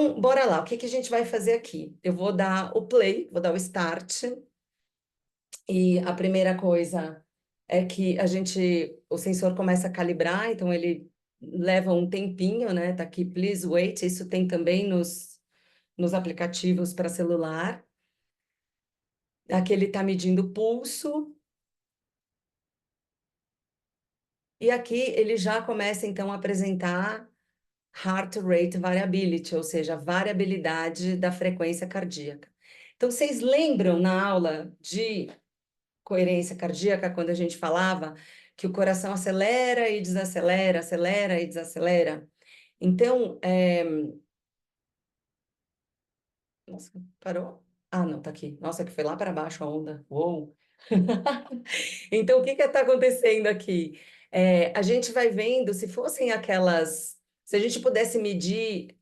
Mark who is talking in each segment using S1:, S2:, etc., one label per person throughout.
S1: Então, bora lá, o que que a gente vai fazer aqui? Eu vou dar o play, vou dar o start, e a primeira coisa é que o sensor começa a calibrar, então ele leva um tempinho, né? Tá aqui, please wait, isso tem também nos aplicativos para celular. Aqui ele está medindo o pulso, e aqui ele já começa então a apresentar heart rate variability, ou seja, a variabilidade da frequência cardíaca. Então, vocês lembram na aula de coerência cardíaca, quando a gente falava que o coração acelera e desacelera, acelera e desacelera? Então, nossa, parou? Ah, não, tá aqui. Nossa, que foi lá para baixo a onda. Uou! Então, o que que está acontecendo aqui? A gente vai vendo, se fossem aquelas, se a gente pudesse medir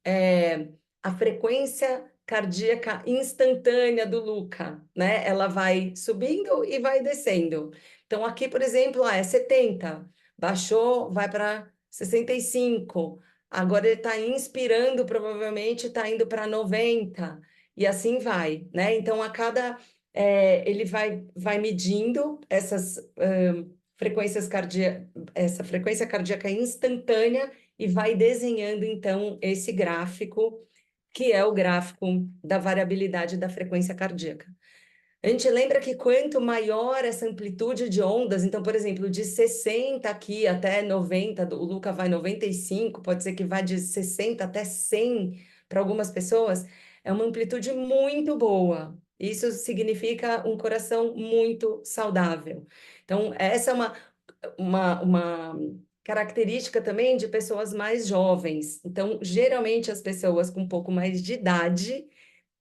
S1: a frequência cardíaca instantânea do Luca, né? Ela vai subindo e vai descendo. Então, aqui, por exemplo, é 70, baixou, vai para 65. Agora ele está inspirando, provavelmente está indo para 90, e assim vai, né? Então, ele vai medindo essa frequência cardíaca instantânea e vai desenhando, então, esse gráfico, que é o gráfico da variabilidade da frequência cardíaca. A gente lembra que quanto maior essa amplitude de ondas, então, por exemplo, de 60 aqui até 90, o Luca vai 95, pode ser que vá de 60 até 100 para algumas pessoas, é uma amplitude muito boa. Isso significa um coração muito saudável. Então, essa é uma característica também de pessoas mais jovens. Então, geralmente, as pessoas com um pouco mais de idade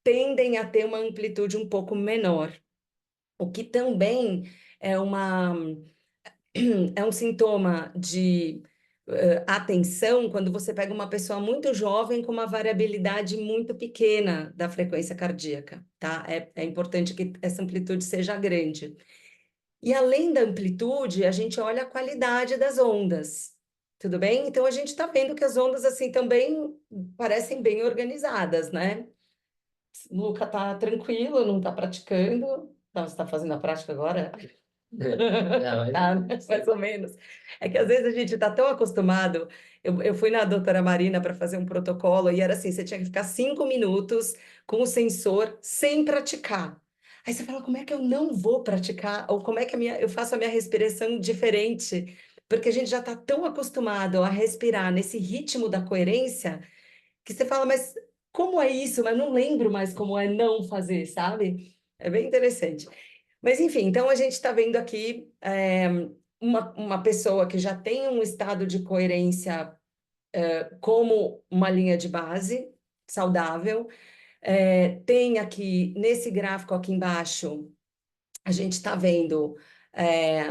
S1: tendem a ter uma amplitude um pouco menor, o que também é é um sintoma de atenção quando você pega uma pessoa muito jovem com uma variabilidade muito pequena da frequência cardíaca, tá? É importante que essa amplitude seja grande. E além da amplitude, a gente olha a qualidade das ondas, tudo bem? Então a gente está vendo que as ondas assim também parecem bem organizadas, né? O Luca tá tranquilo, não tá praticando. Tá, você tá fazendo a prática agora?
S2: Não,
S1: Tá, né? Mais ou menos. É que às vezes a gente tá tão acostumado. Eu fui na doutora Marina para fazer um protocolo e era assim: você tinha que ficar 5 minutos com o sensor sem praticar. Aí você fala, como é que eu não vou praticar? Ou como é que eu faço a minha respiração diferente? Porque a gente já está tão acostumado a respirar nesse ritmo da coerência que você fala, mas como é isso? Mas não lembro mais como é não fazer, sabe? É bem interessante. Mas enfim, então a gente está vendo aqui uma pessoa que já tem um estado de coerência como uma linha de base saudável. Tem aqui, nesse gráfico aqui embaixo, a gente está vendo é,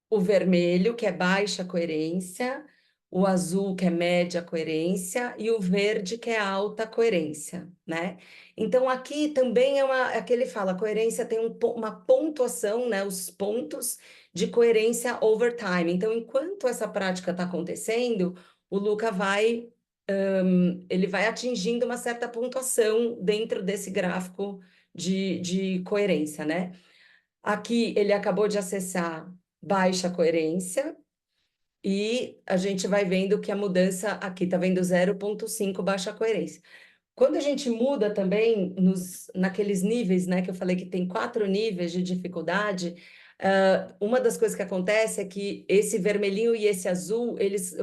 S1: o vermelho, que é baixa coerência, o azul, que é média coerência, e o verde, que é alta coerência, né? Então, aqui também é que ele fala, a coerência tem uma pontuação, né? Os pontos de coerência over time. Então, enquanto essa prática está acontecendo, o Luca ele vai atingindo uma certa pontuação dentro desse gráfico de coerência, né? Aqui ele acabou de acessar baixa coerência e a gente vai vendo que a mudança aqui está vendo 0,5 baixa coerência. Quando a gente muda também naqueles níveis, né, que eu falei que tem 4 níveis de dificuldade, uma das coisas que acontece é que esse vermelhinho e esse azul, eles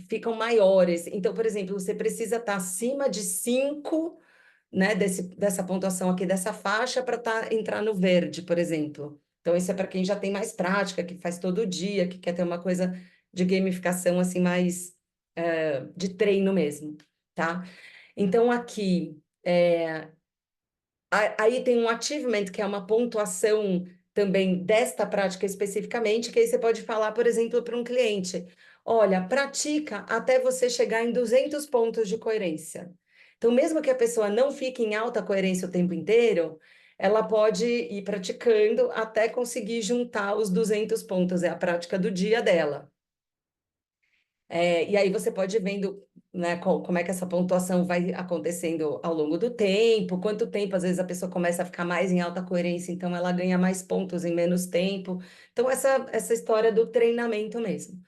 S1: ficam maiores. Então, por exemplo, você precisa estar acima de 5, né, dessa pontuação aqui, dessa faixa, para entrar no verde, por exemplo. Então, isso é para quem já tem mais prática, que faz todo dia, que quer ter uma coisa de gamificação, assim, mais de treino mesmo, tá? Então, aqui, aí tem um achievement, que é uma pontuação também desta prática especificamente, que aí você pode falar, por exemplo, para um cliente, olha, pratica até você chegar em 200 pontos de coerência. Então, mesmo que a pessoa não fique em alta coerência o tempo inteiro, ela pode ir praticando até conseguir juntar os 200 pontos, é a prática do dia dela. E aí você pode ir vendo né, como é que essa pontuação vai acontecendo ao longo do tempo, quanto tempo, às vezes a pessoa começa a ficar mais em alta coerência, então ela ganha mais pontos em menos tempo. Então, essa história do treinamento mesmo.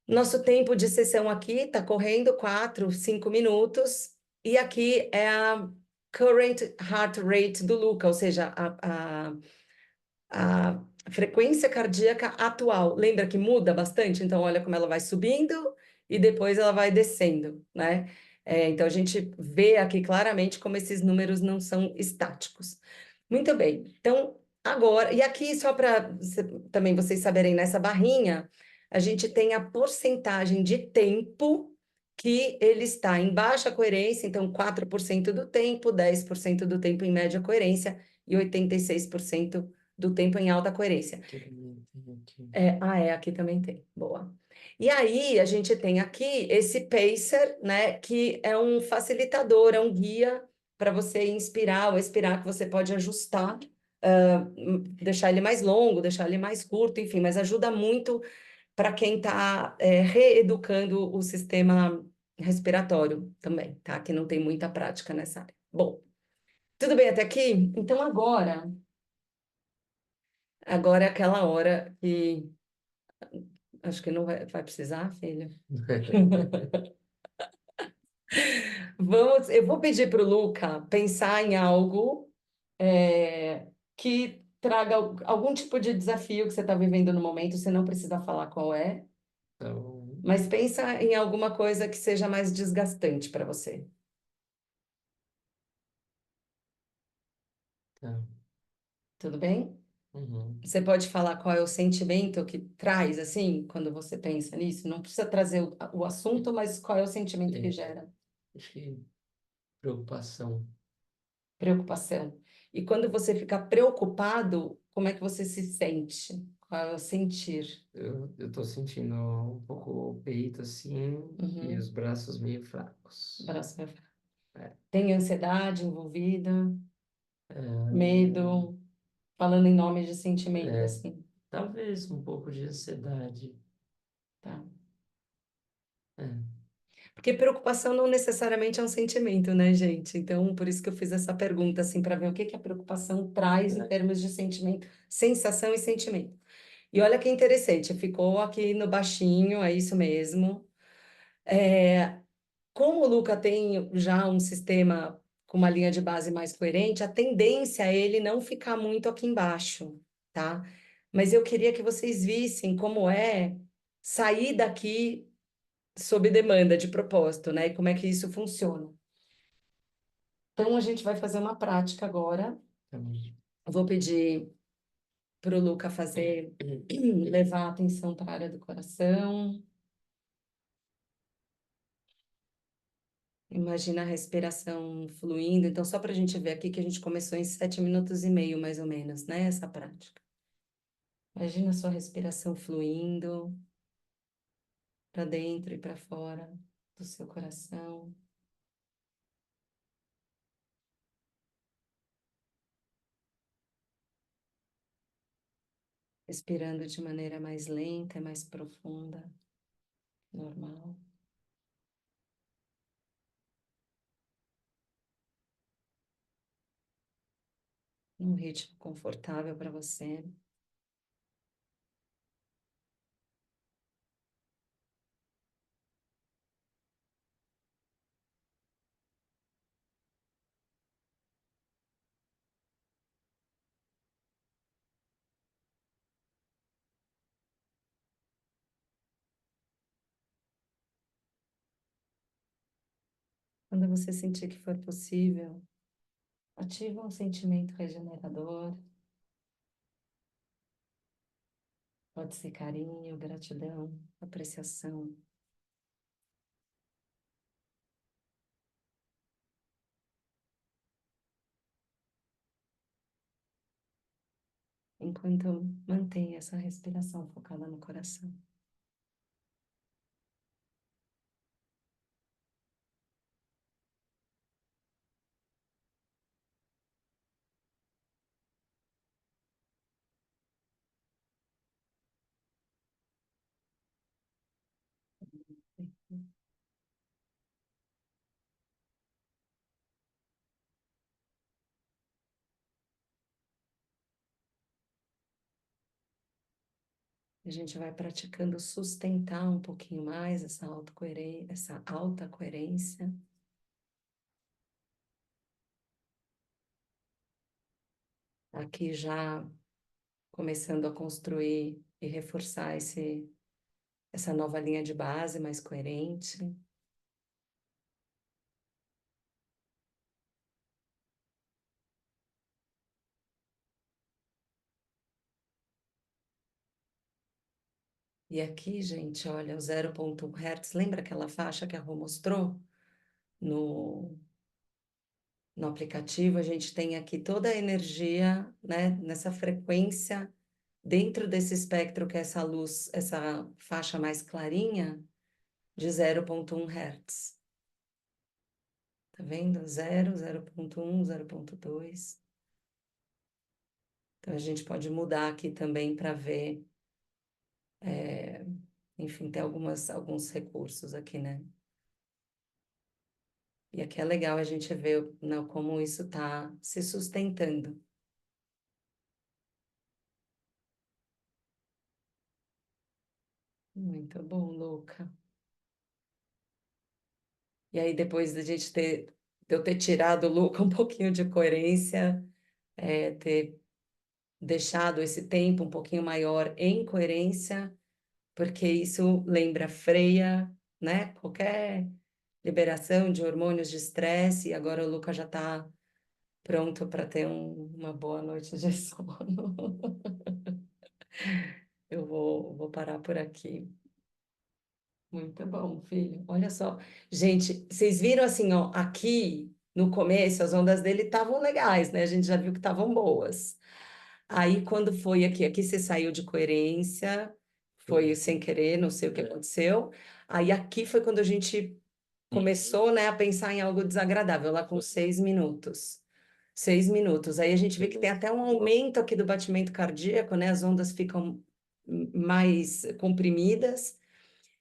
S1: Nosso tempo de sessão aqui está correndo 4, 5 minutos, e aqui é a current heart rate do Luca, ou seja, a frequência cardíaca atual. Lembra que muda bastante? Então, olha como ela vai subindo e depois ela vai descendo, né? Então, a gente vê aqui claramente como esses números não são estáticos. Muito bem. Então, agora, e aqui, só para também vocês saberem, nessa barrinha, a gente tem a porcentagem de tempo que ele está em baixa coerência, então 4% do tempo, 10% do tempo em média coerência e 86% do tempo em alta coerência.
S2: Que tem aqui.
S1: Aqui também tem. Boa. E aí, a gente tem aqui esse pacer, né, que é um facilitador, é um guia para você inspirar ou expirar, que você pode ajustar, deixar ele mais longo, deixar ele mais curto, enfim, mas ajuda muito para quem está reeducando o sistema respiratório também, tá? Que não tem muita prática nessa área. Bom, tudo bem até aqui? Então, agora é aquela hora que acho que não vai precisar, filho. Eu vou pedir para o Luca pensar em algo que traga algum tipo de desafio que você está vivendo no momento. Você não precisa falar qual é,
S2: Então,
S1: mas pensa em alguma coisa que seja mais desgastante para você.
S2: tá.
S1: Tudo bem?
S2: Uhum.
S1: Você pode falar qual é o sentimento que traz, assim, quando você pensa nisso? Não precisa trazer o assunto, mas qual é o sentimento que
S2: É,
S1: gera?
S2: acho que preocupação.
S1: Preocupação. E quando você fica preocupado, como é que você se sente? Qual é o sentir?
S2: Eu tô sentindo um pouco o peito assim e os
S1: Uhum.
S2: braços meio fracos.
S1: Braço pra fora.
S2: É,
S1: Tem ansiedade envolvida,
S2: é,
S1: medo, falando em nome de sentimento,
S2: é,
S1: assim,
S2: talvez um pouco de ansiedade.
S1: tá?
S2: É,
S1: Porque preocupação não necessariamente é um sentimento, né, gente? Então, por isso que eu fiz essa pergunta, assim, para ver o que que a preocupação traz em
S2: é,
S1: termos de sentimento, sensação e sentimento. E olha que interessante, ficou aqui no baixinho, é isso mesmo. Como o Luca tem já um sistema com uma linha de base mais coerente, a tendência é ele não ficar muito aqui embaixo, tá? Mas eu queria que vocês vissem como é sair daqui sob demanda de propósito, né? E como é que isso funciona. Então, a gente vai fazer uma prática agora.
S2: também.
S1: Eu vou pedir para o Luca fazer, levar a atenção para a área do coração. Imagina a respiração fluindo. Então, só para a gente ver aqui que a gente começou em 7 minutos e meio, mais ou menos, né? Essa prática. Imagina a sua respiração fluindo para dentro e para fora do seu coração. Respirando de maneira mais lenta e mais profunda, normal. Num ritmo confortável para você. Quando você sentir que for possível, ativa um sentimento regenerador. Pode ser carinho, gratidão, apreciação. Enquanto mantém essa respiração focada no coração. A gente vai praticando sustentar um pouquinho mais essa alta coerência. Aqui já começando a construir e reforçar essa nova linha de base mais coerente. E aqui, gente, olha, o 0,1 Hz, lembra aquela faixa que a Rô mostrou no, no aplicativo? A gente tem aqui toda a energia, né, nessa frequência, dentro desse espectro que é essa luz, essa faixa mais clarinha, de 0,1 Hz. Tá vendo? 0, 0,1, 0,2. Então, a gente pode mudar aqui também para ver, enfim, tem alguns recursos aqui, né? E aqui é legal a gente ver, né, como isso está se sustentando. Muito bom, Luca. E aí, depois de eu ter tirado o Luca um pouquinho de coerência, ter deixado esse tempo um pouquinho maior em coerência, porque isso lembra freia, né? Qualquer liberação de hormônios de estresse, e agora o Luca já está pronto para ter uma boa noite de sono. Vou parar por aqui. Muito bom, filho. Olha só. Gente, vocês viram assim, ó, aqui no começo as ondas dele estavam legais, né? A gente já viu que estavam boas. Aí quando foi aqui você saiu de coerência, foi sem querer, não sei o que aconteceu. Aí aqui foi quando a gente começou, né, a pensar em algo desagradável, lá com 6 minutos. 6 minutos. Aí a gente vê que tem até um aumento aqui do batimento cardíaco, né? As ondas ficam mais comprimidas.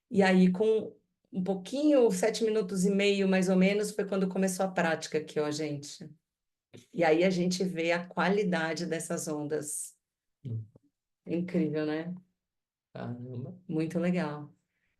S1: E aí, com um pouquinho, 7 minutos e meio, mais ou menos, foi quando começou a prática aqui, ó, gente. E aí a gente vê a qualidade dessas ondas.
S2: Hum.
S1: Incrível, né?
S2: Caramba.
S1: Muito legal.